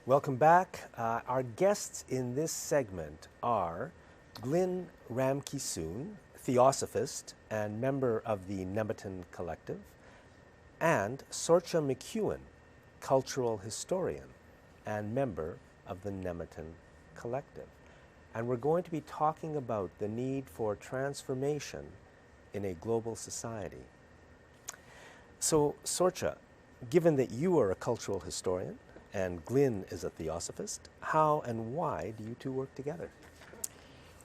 Welcome back. Our guests in this segment are Glyn Ramkeesoon, Theosophist and member of the Nemeton Collective, and Sorcha McEwan, cultural historian and member of the Nemeton Collective. And we're going to be talking about the need for transformation in a global society. So, Sorcha, given that you are a cultural historian and Glyn is a Theosophist, how and why do you two work together?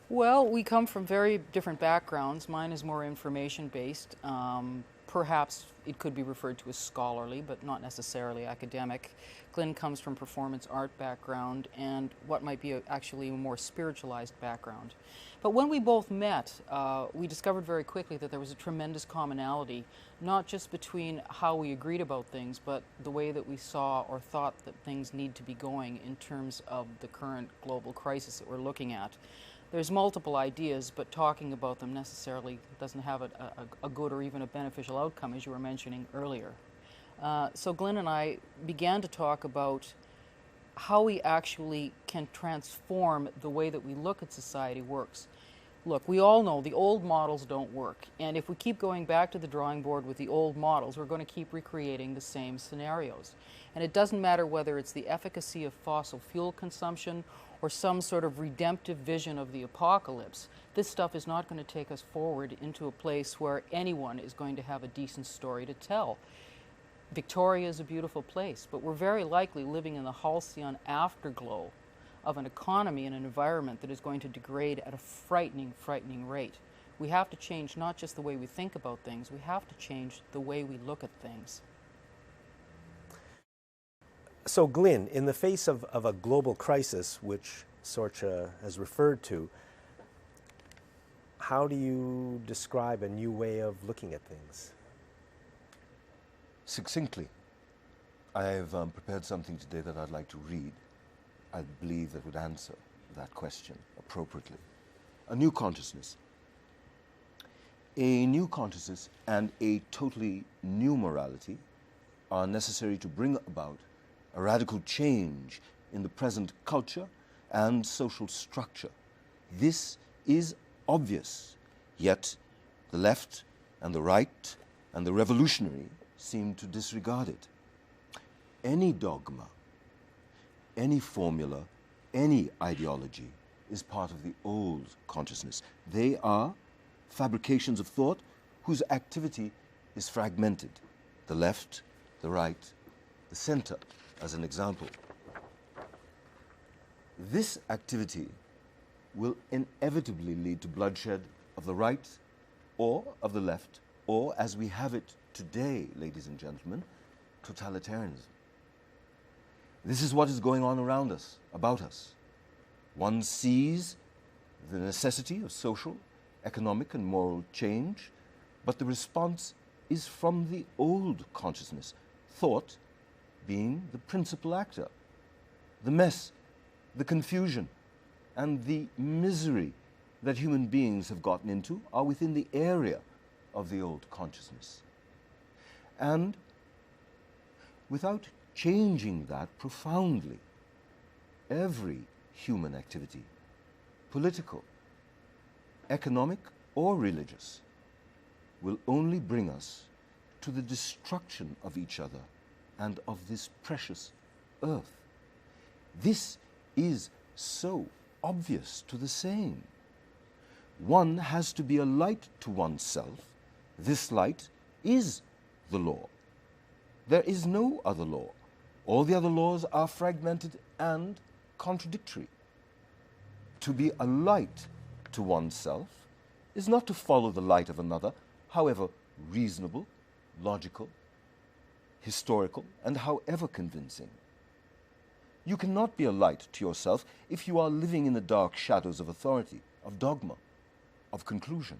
Well, we come from very different backgrounds. Mine is more information-based. Perhaps it could be referred to as scholarly, but not necessarily academic. Glyn comes from performance art background and what might be actually a more spiritualized background. But when we both met, we discovered very quickly that there was a tremendous commonality, not just between how we agreed about things, but the way that we saw or thought that things need to be going in terms of the current global crisis that we're looking at. There's multiple ideas, but talking about them necessarily doesn't have a good or even a beneficial outcome, as you were mentioning earlier. So Glyn and I began to talk about how we actually can transform the way that we look at society works. Look, we all know the old models don't work, and if we keep going back to the drawing board with the old models, we're going to keep recreating the same scenarios. And it doesn't matter whether it's the efficacy of fossil fuel consumption or some sort of redemptive vision of the apocalypse. This stuff is not going to take us forward into a place where anyone is going to have a decent story to tell. Victoria is a beautiful place, but we're very likely living in the halcyon afterglow of an economy and an environment that is going to degrade at a frightening, frightening rate. We have to change not just the way we think about things, we have to change the way we look at things. So Glyn, in the face of a global crisis, which Sorcha has referred to, how do you describe a new way of looking at things? Succinctly, I have prepared something today that I'd like to read. I believe that would answer that question appropriately. A new consciousness. A new consciousness and a totally new morality are necessary to bring about a radical change in the present culture and social structure. This is obvious, yet the left and the right and the revolutionary seem to disregard it. Any dogma, any formula, any ideology is part of the old consciousness. They are fabrications of thought whose activity is fragmented. The left, the right, the center, as an example. This activity will inevitably lead to bloodshed of the right or of the left, or, as we have it today, ladies and gentlemen, totalitarianism. This is what is going on around us, about us. One sees the necessity of social, economic, and moral change, but the response is from the old consciousness, thought being the principal actor. The mess, the confusion, and the misery that human beings have gotten into are within the area of the old consciousness. And without changing that profoundly, every human activity, political, economic, or religious, will only bring us to the destruction of each other and of this precious earth. This is so obvious to the sane. One has to be a light to oneself. This light is the law. There is no other law. All the other laws are fragmented and contradictory. To be a light to oneself is not to follow the light of another, however reasonable, logical, historical, and however convincing. You cannot be a light to yourself if you are living in the dark shadows of authority, of dogma, of conclusion.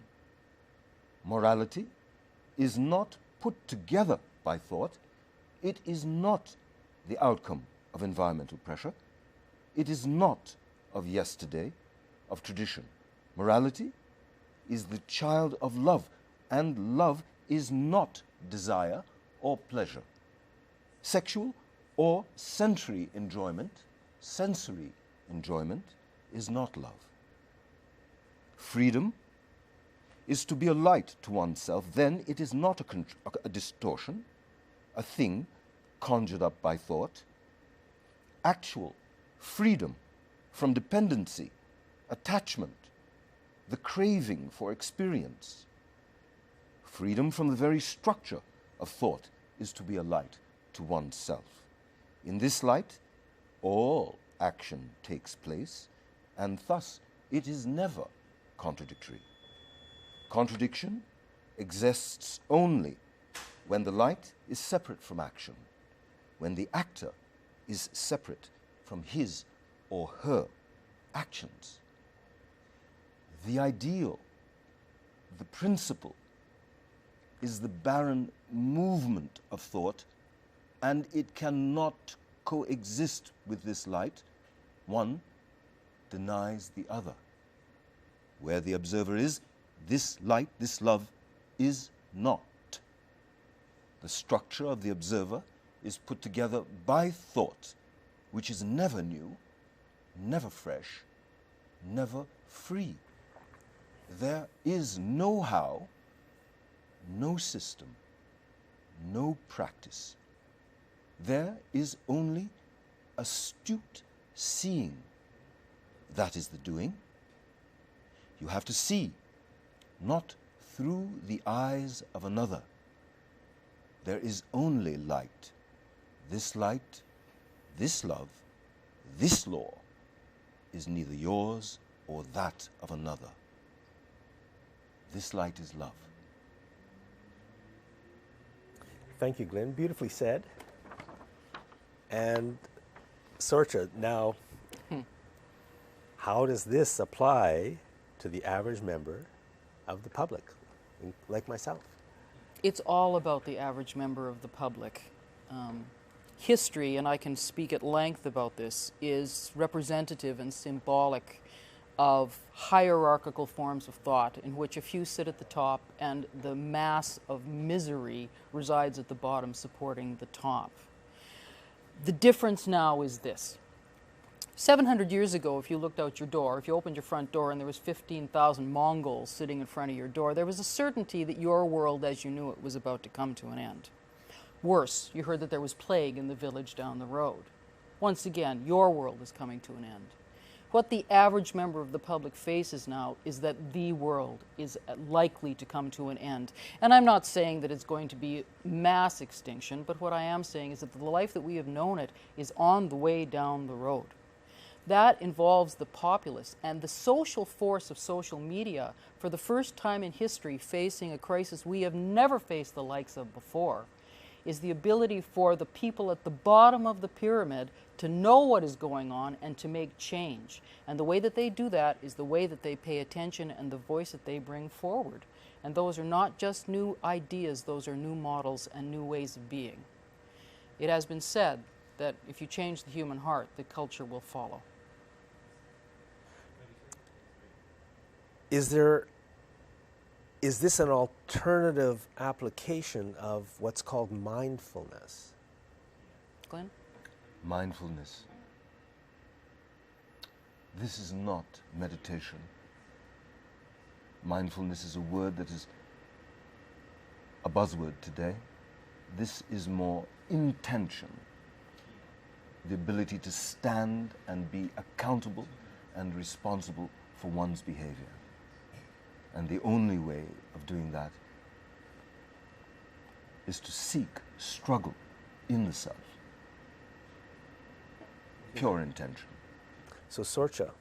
Morality is not put together by thought. It is not the outcome of environmental pressure. It is not of yesterday, of tradition. Morality is the child of love, and love is not desire or pleasure. Sexual or sensory enjoyment sensory enjoyment is not love. Freedom is to be a light to oneself, then it is not a distortion, a thing conjured up by thought. Actual freedom from dependency, attachment, the craving for experience. Freedom from the very structure of thought is to be a light to oneself. In this light, all action takes place, and thus it is never contradictory. Contradiction exists only when the light is separate from action, when the actor is separate from his or her actions. The ideal, the principle, is the barren movement of thought, and it cannot coexist with this light. One denies the other. Where the observer is, this light, this love, is not. The structure of the observer is put together by thought, which is never new, never fresh, never free. There is no how, no system, no practice. There is only astute seeing. That is the doing. You have to see, not through the eyes of another. There is only light. This light, this love, this law is neither yours or that of another. This light is love. Thank you, Glyn. Beautifully said. And Sorcha, now, how does this apply to the average member of the public, like myself? It's all about the average member of the public. History, and I can speak at length about this, is representative and symbolic of hierarchical forms of thought in which a few sit at the top and the mass of misery resides at the bottom supporting the top. The difference now is this. 700 years ago, if you looked out your door, if you opened your front door and there was 15,000 Mongols sitting in front of your door, there was a certainty that your world as you knew it was about to come to an end. Worse, you heard that there was plague in the village down the road. Once again, your world is coming to an end. What the average member of the public faces now is that the world is likely to come to an end. And I'm not saying that it's going to be mass extinction, but what I am saying is that the life that we have known it is on the way down the road. That involves the populace and the social force of social media, for the first time in history facing a crisis we have never faced the likes of before, is the ability for the people at the bottom of the pyramid to know what is going on and to make change. And the way that they do that is the way that they pay attention and the voice that they bring forward. And those are not just new ideas, those are new models and new ways of being. It has been said that if you change the human heart, the culture will follow. Is this an alternative application of what's called mindfulness? Glyn? Mindfulness. This is not meditation. Mindfulness is a word that is a buzzword today. This is more intention. The ability to stand and be accountable and responsible for one's behavior. And the only way of doing that is to seek struggle in the self. Pure intention. So, Sorcha,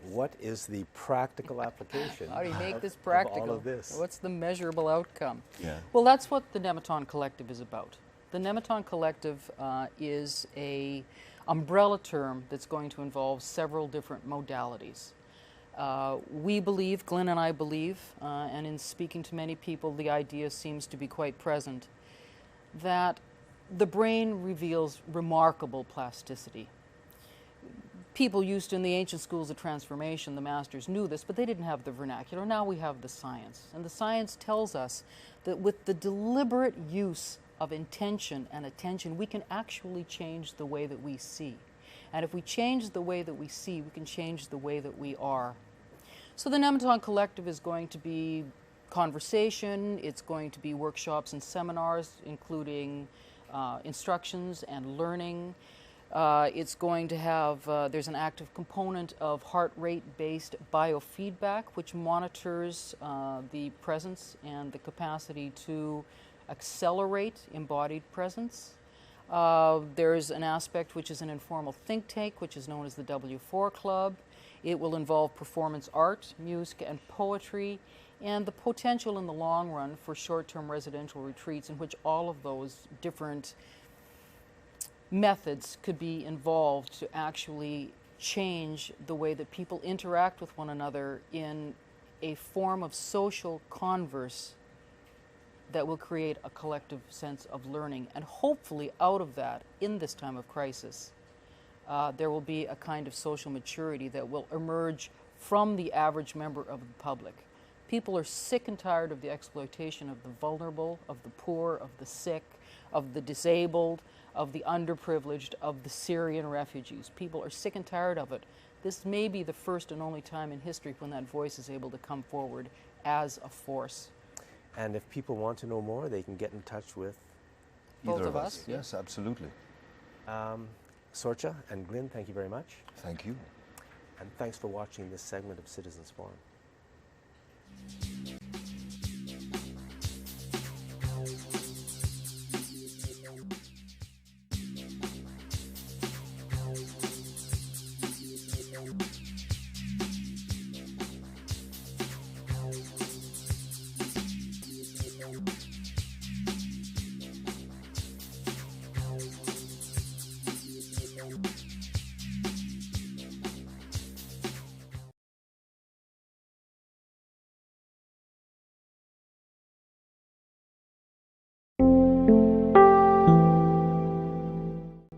what is the practical application How do you make this practical? of all of this? What's the measurable outcome? Yeah. Well, that's what the Nemeton Collective is about. The Nemeton Collective is an umbrella term that's going to involve several different modalities. We believe, Glyn and I believe, and in speaking to many people, the idea seems to be quite present, that the brain reveals remarkable plasticity. People used in the ancient schools of transformation, the masters knew this, but they didn't have the vernacular. Now we have the science. And the science tells us that with the deliberate use of intention and attention, we can actually change the way that we see. And if we change the way that we see, we can change the way that we are. So the Nemeton Collective is going to be conversation, it's going to be workshops and seminars, including instructions and learning. It's going to have, there's an active component of heart rate-based biofeedback, which monitors the presence and the capacity to accelerate embodied presence. There's an aspect which is an informal think tank, which is known as the W4 Club. It will involve performance art, music, and poetry, and the potential in the long run for short-term residential retreats in which all of those different methods could be involved to actually change the way that people interact with one another in a form of social converse that will create a collective sense of learning. And hopefully out of that, in this time of crisis, there will be a kind of social maturity that will emerge from the average member of the public. People are sick and tired of the exploitation of the vulnerable, of the poor, of the sick, of the disabled, of the underprivileged, of the Syrian refugees. People are sick and tired of it. This may be the first and only time in history when that voice is able to come forward as a force. And if people want to know more, they can get in touch with Both Either of us. Yes, absolutely. Sorcha and Glyn. Thank you very much. Thank you. And thanks for watching this segment of Citizens Forum.